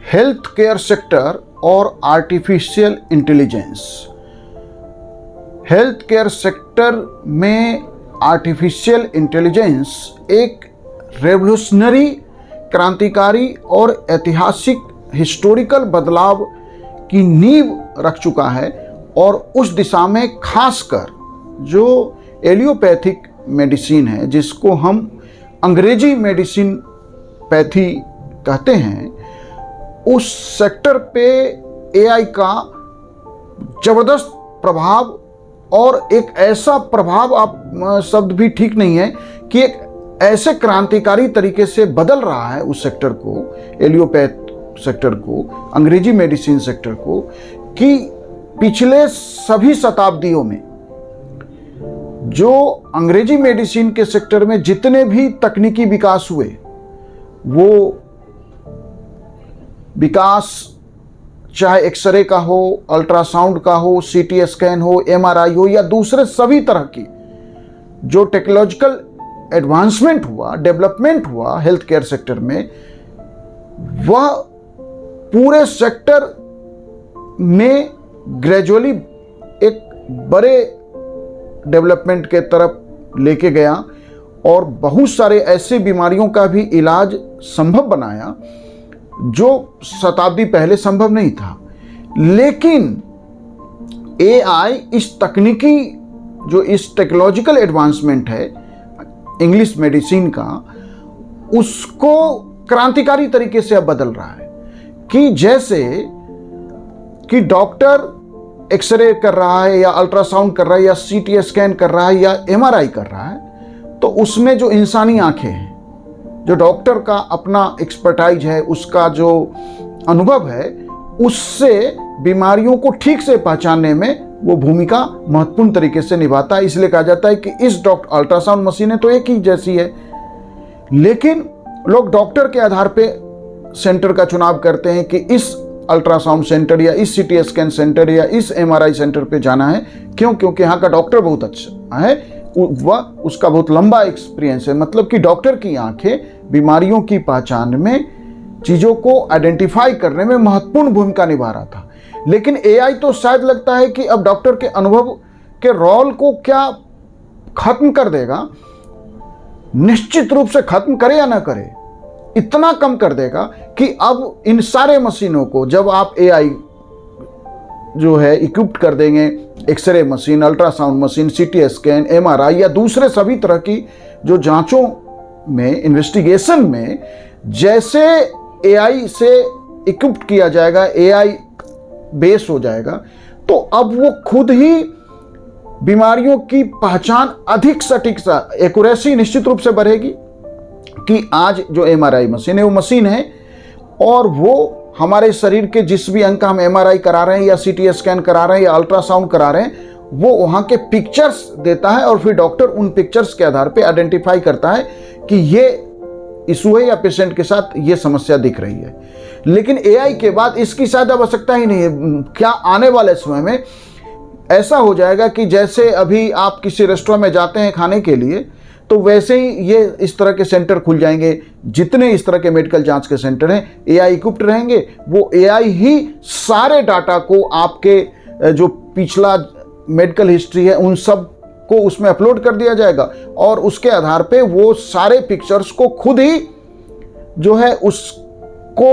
Health care sector और artificial intelligence. Health care sector में artificial intelligence एक revolutionary, क्रांतिकारी और ऐतिहासिक हिस्टोरिकल बदलाव की नींव रख चुका है और उस दिशा में खासकर जो एलियोपैथिक मेडिसिन है, जिसको हम अंग्रेजी मेडिसिन पैथी कहते हैं, उस सेक्टर पे एआई का ज़बरदस्त प्रभाव, और एक ऐसा प्रभाव, आप शब्द भी ठीक नहीं है, कि एक ऐसे क्रांतिकारी तरीके से बदल रहा है उस सेक्टर को, एलियोपैथ सेक्टर को, अंग्रेजी मेडिसिन सेक्टर को, कि पिछले सभी शताब्दियों में जो अंग्रेजी मेडिसिन के सेक्टर में जितने भी तकनीकी विकास हुए, वो विकास चाहे एक्सरे का हो, अल्ट्रासाउंड का हो, सीटी स्कैन हो, एमआरआई हो, या दूसरे सभी तरह की जो टेक्नोलॉजिकल एडवांसमेंट हुआ, डेवलपमेंट हुआ हेल्थ केयर सेक्टर में, वह पूरे सेक्टर में ग्रेजुअली एक बड़े डेवलपमेंट के तरफ लेके गया और बहुत सारे ऐसे बीमारियों का भी इलाज संभव बनाया जो शताब्दी पहले संभव नहीं था। लेकिन एआई इस तकनीकी, जो इस टेक्नोलॉजिकल एडवांसमेंट है इंग्लिश मेडिसिन का, उसको क्रांतिकारी तरीके से अब बदल रहा है। कि जैसे कि डॉक्टर एक्सरे कर रहा है या अल्ट्रासाउंड कर रहा है या सीटी स्कैन कर रहा है या एमआरआई कर रहा है, तो उसमें जो इंसानी आंखें हैं, जो डॉक्टर का अपना एक्सपर्टाइज है, उसका जो अनुभव है, उससे बीमारियों को ठीक से पहचानने में वो भूमिका महत्वपूर्ण तरीके से निभाता है। इसलिए कहा जाता है कि इस अल्ट्रासाउंड मशीनें तो एक ही जैसी है, लेकिन लोग डॉक्टर के आधार पे सेंटर का चुनाव करते हैं कि इस अल्ट्रासाउंड सेंटर या इस सीटी स्कैन सेंटर या इस एमआरआई सेंटर पे जाना है। क्यों? क्योंकि यहाँ का डॉक्टर बहुत अच्छा है, वह उसका बहुत लंबा एक्सपीरियंस है। मतलब कि डॉक्टर की आंखें बीमारियों की पहचान में, चीज़ों को आइडेंटिफाई करने में महत्वपूर्ण भूमिका निभा रहा था। लेकिन एआई तो शायद लगता है कि अब डॉक्टर के अनुभव के रोल को क्या खत्म कर देगा, निश्चित रूप से खत्म करे या ना करे, इतना कम कर देगा कि अब इन सारे मशीनों को जब आप एआई जो है इक्विप्ड कर देंगे, x ray machine, ultrasound machine, CT scan, MRI या दूसरे सभी तरह की जो जांचों में, इन्वेस्टिगेशन में जैसे एआई से इक्विप्ड किया जाएगा, एआई बेस हो जाएगा, तो अब वो खुद ही बीमारियों की पहचान अधिक सटीक सा, एक्यूरेसी निश्चित रूप से बढ़ेगी। कि आज जो एमआरआई मशीन है, वो मशीन है और वो हमारे शरीर के जिस भी अंग का हम एमआरआई करा रहे हैं या सीटी स्कैन करा रहे हैं या अल्ट्रासाउंड करा रहे हैं, वो वहाँ के पिक्चर्स देता है और फिर डॉक्टर उन पिक्चर्स के आधार पे आइडेंटिफाई करता है कि ये इशू है या पेशेंट के साथ ये समस्या दिख रही है। लेकिन एआई के बाद इसकी शायद आवश्यकता ही नहीं है। क्या आने वाले समय में ऐसा हो जाएगा कि जैसे अभी आप किसी रेस्टोरेंट में जाते हैं खाने के लिए, तो वैसे ही ये इस तरह के सेंटर खुल जाएंगे। जितने इस तरह के मेडिकल जांच के सेंटर हैं, एआई इक्विप्ड रहेंगे। वो एआई ही सारे डाटा को, आपके जो पिछला मेडिकल हिस्ट्री है, उन सब को उसमें अपलोड कर दिया जाएगा और उसके आधार पे वो सारे पिक्चर्स को खुद ही जो है उसको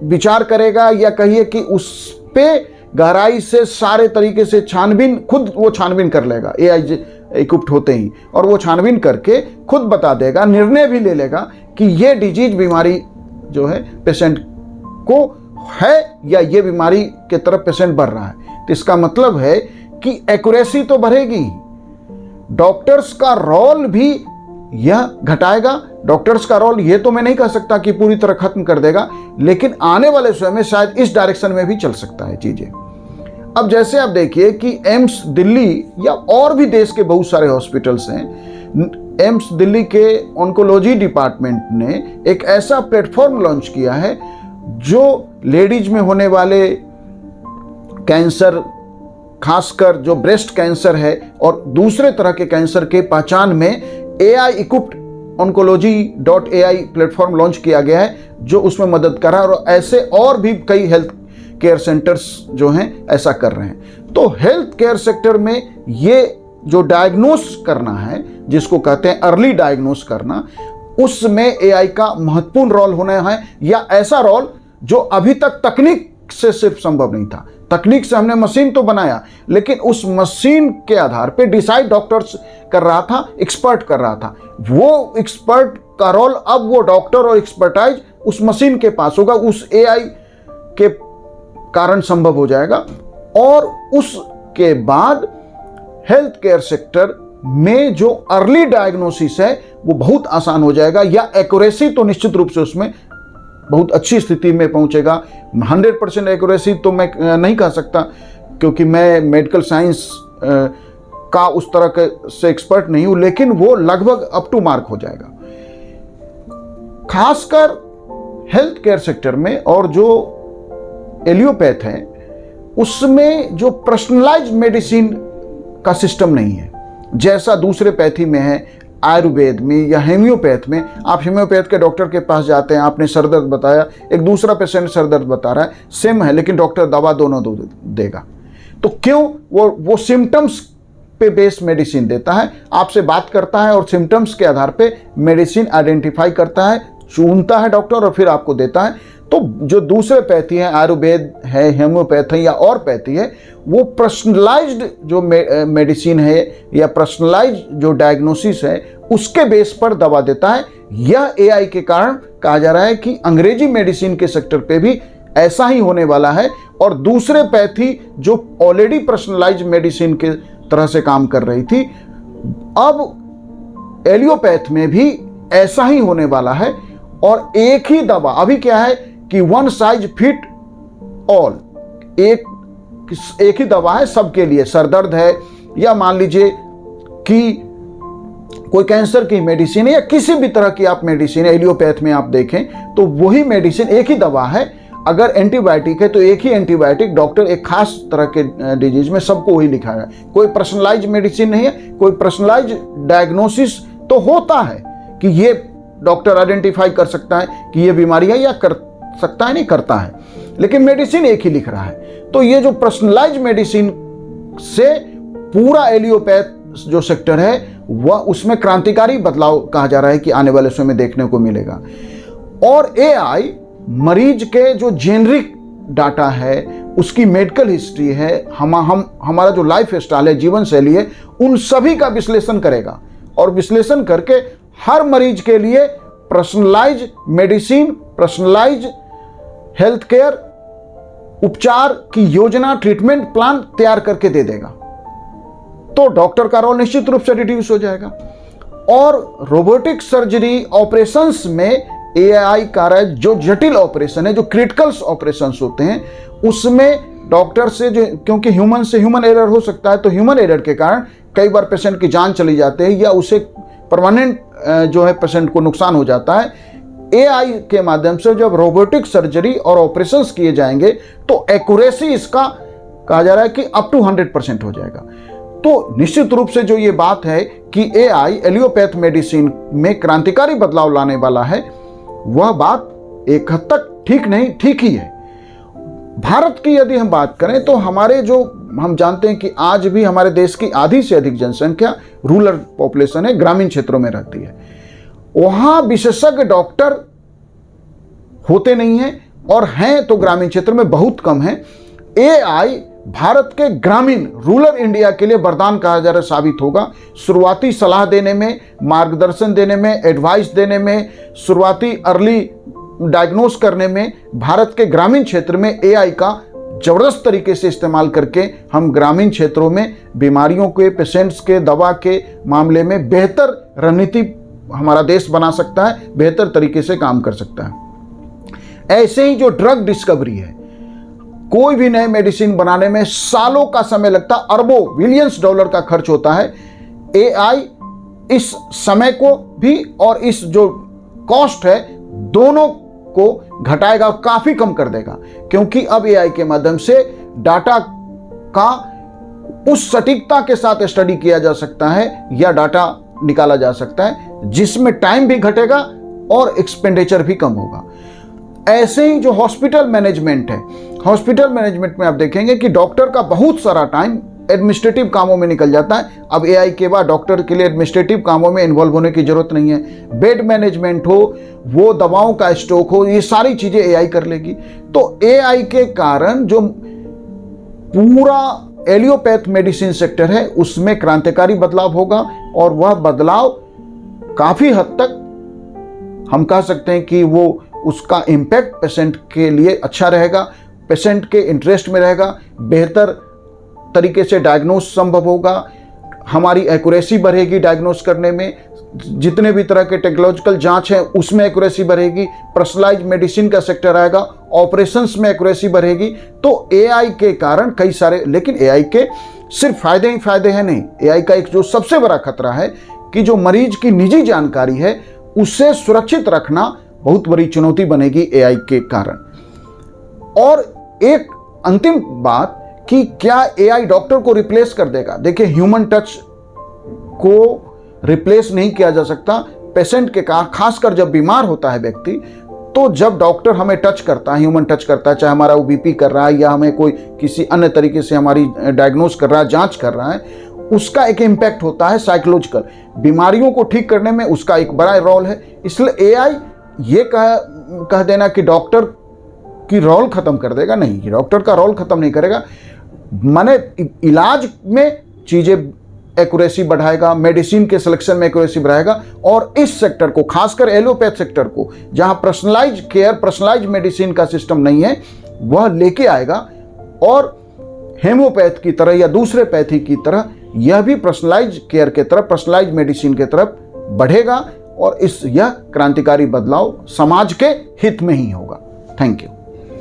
विचार करेगा, या कहिए कि उस पे गहराई से सारे तरीके से छानबीन, खुद वो छानबीन कर लेगा एआई इक्विप्ड होते ही, और वो छानबीन करके खुद बता देगा, निर्णय भी ले लेगा कि ये डिजीज बीमारी जो है पेशेंट को है या ये बीमारी के तरफ पेशेंट बढ़ रहा है। तो इसका मतलब है कि एक्यूरेसी तो बढ़ेगी, डॉक्टर्स का रोल भी यह घटाएगा। डॉक्टर्स का रोल ये तो मैं नहीं कह सकता कि पूरी तरह खत्म कर देगा, लेकिन आने वाले समय में शायद इस डायरेक्शन में भी चल सकता है चीजें। अब जैसे आप देखिए कि एम्स दिल्ली या और भी देश के बहुत सारे हॉस्पिटल्स हैं, एम्स दिल्ली के ऑन्कोलॉजी डिपार्टमेंट ने एक ऐसा प्लेटफॉर्म लॉन्च किया है जो लेडीज में होने वाले कैंसर, खासकर जो ब्रेस्ट कैंसर है और दूसरे तरह के कैंसर के पहचान में AI equipped oncology.ai platform launch किया गया है जो उसमें मदद कर रहा है, और ऐसे और भी कई हेल्थ केयर सेंटर्स जो हैं ऐसा कर रहे हैं। तो हेल्थ केयर सेक्टर में ये जो डायग्नोस करना है, जिसको कहते हैं अर्ली डायग्नोस करना, उसमें एआई का महत्वपूर्ण रोल होना है, या ऐसा रोल जो अभी तक तकनीक से सिर्फ संभव नहीं था। तकनीक से हमने मशीन तो बनाया, लेकिन उस मशीन के आधार पे डिसाइड डॉक्टर्स कर रहा था, एक्सपर्ट कर रहा था। वो एक्सपर्ट का रोल अब वो डॉक्टर और एक्सपर्टाइज उस मशीन के पास होगा, उस एआई के कारण संभव हो जाएगा। और उसके बाद हेल्थ केयर सेक्टर में जो अर्ली डायग्नोसिस है वो बहुत आसान हो जाएगा, या एक्यूरेसी तो निश्चित रूप से उसमें बहुत अच्छी स्थिति में पहुंचेगा। 100% एक्यूरेसी तो मैं नहीं कह सकता, क्योंकि मैं मेडिकल साइंस का उस तरह से एक्सपर्ट नहीं हूं, लेकिन वो लगभग अप टू मार्क हो जाएगा। खासकर हेल्थ केयर सेक्टर में, और जो एलियोपैथ है उसमें जो पर्सनलाइज्ड मेडिसिन का सिस्टम नहीं है, जैसा दूसरे पैथी में है, आयुर्वेद में या हेम्योपैथ में। आप हेम्योपैथ के डॉक्टर के पास जाते हैं, आपने सर दर्द बताया, एक दूसरा पेशेंट सर दर्द बता रहा है, सेम है, लेकिन डॉक्टर दवा दोनों देगा। तो क्यों? वो सिम्टम्स पे बेस्ड मेडिसिन देता है, आपसे बात करता है और सिम्टम्स के आधार पे मेडिसिन आइडेंटिफाई करता है, चुनता है डॉक्टर और फिर आपको देता है। तो जो दूसरे पैथी है, आयुर्वेद है, हेम्योपैथ है या और पैथी है, वो पर्सनलाइज्ड जो मेडिसिन है या पर्सनलाइज्ड जो डायग्नोसिस है उसके बेस पर दवा देता है। यह एआई के कारण कहा जा रहा है कि अंग्रेजी मेडिसिन के सेक्टर पे भी ऐसा ही होने वाला है, और दूसरे पैथी जो ऑलरेडी पर्सनलाइज्ड मेडिसिन के तरह से काम कर रही थी, अब एलियोपैथ में भी ऐसा ही होने वाला है। और एक ही दवा, अभी क्या है कि वन साइज फिट ऑल, एक ही दवा है सबके लिए। सर दर्द है, या मान लीजिए कि कोई कैंसर की मेडिसिन है, या किसी भी तरह की आप मेडिसिन है, एलियोपैथ में आप देखें तो वही मेडिसिन, एक ही दवा है। अगर एंटीबायोटिक है तो एक ही एंटीबायोटिक, डॉक्टर एक खास तरह के डिजीज में सबको वही लिखा है। कोई पर्सनलाइज मेडिसिन नहीं है, कोई पर्सनलाइज डायग्नोसिस तो होता है कि ये डॉक्टर आइडेंटिफाई कर सकता है कि ये बीमारी है, या कर सकता है, नहीं करता है, लेकिन मेडिसिन एक ही लिख रहा है। तो ये जो पर्सनलाइज मेडिसिन से पूरा एलियोपैथ जो सेक्टर है वह, उसमें क्रांतिकारी बदलाव कहा जा रहा है कि आने वाले समय में देखने को मिलेगा। और एआई मरीज के जो जेनरिक डाटा है, उसकी मेडिकल हिस्ट्री है, हमारा जो लाइफ स्टाइल है, जीवन शैली है, उन सभी का विश्लेषण करेगा, और विश्लेषण करके हर मरीज के लिए personalise medicine, personalise health care उपचार की योजना, ट्रीटमेंट प्लान तैयार करके दे देगा। तो डॉक्टर का रोल निश्चित रूप से रिड्यूस हो जाएगा। और रोबोटिक सर्जरी ऑपरेशंस में एआई कार्य, जो जटिल ऑपरेशन है, जो क्रिटिकल्स ऑपरेशंस होते हैं, उसमें डॉक्टर से जो, क्योंकि ह्यूमन से ह्यूमन एरर हो सकता है, तो ह्यूमन एरर के कारण कई बार पेशेंट की जान चली जाती है, या उसे परमानेंट जो है पेशेंट को नुकसान हो जाता है। एआई के माध्यम से जब रोबोटिक सर्जरी और ऑपरेशंस किए जाएंगे तो एक्यूरेसी इसका कहा जा रहा है कि अप टू 100% हो जाएगा। तो निश्चित रूप से जो ये बात है कि एआई एलियोपैथ मेडिसिन में क्रांतिकारी बदलाव लाने वाला है, वह बात एक हद तक ठीक नहीं, ठीक ही है। भारत की यदि हम बात करें तो हमारे जो, हम जानते हैं कि आज भी हमारे देश की आधी से अधिक जनसंख्या रूरल पॉपुलेशन है, ग्रामीण क्षेत्रों में रहती है। वहां विशेषज्ञ डॉक्टर होते नहीं हैं, और हैं तो ग्रामीण क्षेत्र में बहुत कम है। एआई भारत के ग्रामीण रूरल इंडिया के लिए वरदान कहा जा रहा साबित होगा। शुरुआती सलाह देने में, मार्गदर्शन देने में, एडवाइस देने में, शुरुआती अर्ली डायग्नोस करने में, भारत के ग्रामीण क्षेत्र में एआई का जबरदस्त तरीके से इस्तेमाल करके हम ग्रामीण क्षेत्रों में बीमारियों के, पेशेंट्स के, दवा के मामले में बेहतर रणनीति हमारा देश बना सकता है, बेहतर तरीके से काम कर सकता है। ऐसे ही जो ड्रग डिस्कवरी है, कोई भी नए मेडिसिन बनाने में सालों का समय लगता, अरबों बिलियंस डॉलर का खर्च होता है। एआई इस समय को भी और इस जो कॉस्ट है दोनों को घटाएगा और काफी कम कर देगा, क्योंकि अब एआई के माध्यम से डाटा का उस सटीकता के साथ स्टडी किया जा सकता है या डाटा निकाला जा सकता है जिसमें टाइम भी घटेगा और एक्सपेंडिचर भी कम होगा। ऐसे ही जो हॉस्पिटल मैनेजमेंट है, हॉस्पिटल मैनेजमेंट में आप देखेंगे कि डॉक्टर का बहुत सारा टाइम एडमिनिस्ट्रेटिव कामों में निकल जाता है। अब एआई के बाद डॉक्टर के लिए एडमिनिस्ट्रेटिव कामों में इन्वॉल्व होने की जरूरत नहीं है। बेड मैनेजमेंट हो, वो दवाओं का स्टॉक हो, ये सारी चीजें एआई कर लेगी। तो एआई के कारण जो पूरा एलियोपैथ मेडिसिन सेक्टर है उसमें क्रांतिकारी बदलाव होगा, और वह बदलाव काफी हद तक हम कह सकते हैं कि वो उसका इम्पैक्ट पेशेंट के लिए अच्छा रहेगा, पेशेंट के इंटरेस्ट में रहेगा, बेहतर तरीके से डायग्नोस संभव होगा, हमारी एक्यूरेसी बढ़ेगी डायग्नोस करने में, जितने भी तरह के टेक्नोलॉजिकल जांच हैं उसमें एक्यूरेसी बढ़ेगी, पर्सनलाइज मेडिसिन का सेक्टर आएगा, ऑपरेशंस में एक्यूरेसी बढ़ेगी। तो एआई के कारण कई सारे, लेकिन एआई के सिर्फ फायदे ही फायदे हैं नहीं। एआई का एक जो सबसे बड़ा खतरा है कि जो मरीज की निजी जानकारी है उसे सुरक्षित रखना बहुत बड़ी चुनौती बनेगी एआई के कारण। और एक अंतिम बात कि क्या एआई डॉक्टर को रिप्लेस कर देगा? देखिए, ह्यूमन टच को रिप्लेस नहीं किया जा सकता। पेशेंट के कारण, खासकर जब बीमार होता है व्यक्ति, तो जब डॉक्टर हमें टच करता है, ह्यूमन टच करता है, चाहे हमारा वो बीपी कर रहा है या हमें कोई किसी अन्य तरीके से हमारी डायग्नोस कर रहा है, जांच कर रहा है, उसका एक इम्पैक्ट होता है साइकोलॉजिकल। बीमारियों को ठीक करने में उसका एक बड़ा रोल है। इसलिए एआई ये कह देना कि डॉक्टर की रोल खत्म कर देगा, नहीं, डॉक्टर का रोल खत्म नहीं करेगा। माने इलाज में चीजें एक्यूरेसी बढ़ाएगा, मेडिसिन के सिलेक्शन में एक्यूरेसी बढ़ाएगा, और इस सेक्टर को, खासकर एलोपैथ सेक्टर को, जहां पर्सनलाइज केयर, पर्सनलाइज मेडिसिन का सिस्टम नहीं है, वह लेके आएगा। और हेमोपैथ की तरह या दूसरे पैथी की तरह यह भी पर्सनलाइज केयर के तरफ, पर्सनलाइज मेडिसिन के तरफ बढ़ेगा, और यह क्रांतिकारी बदलाव समाज के हित में ही होगा। Thank you.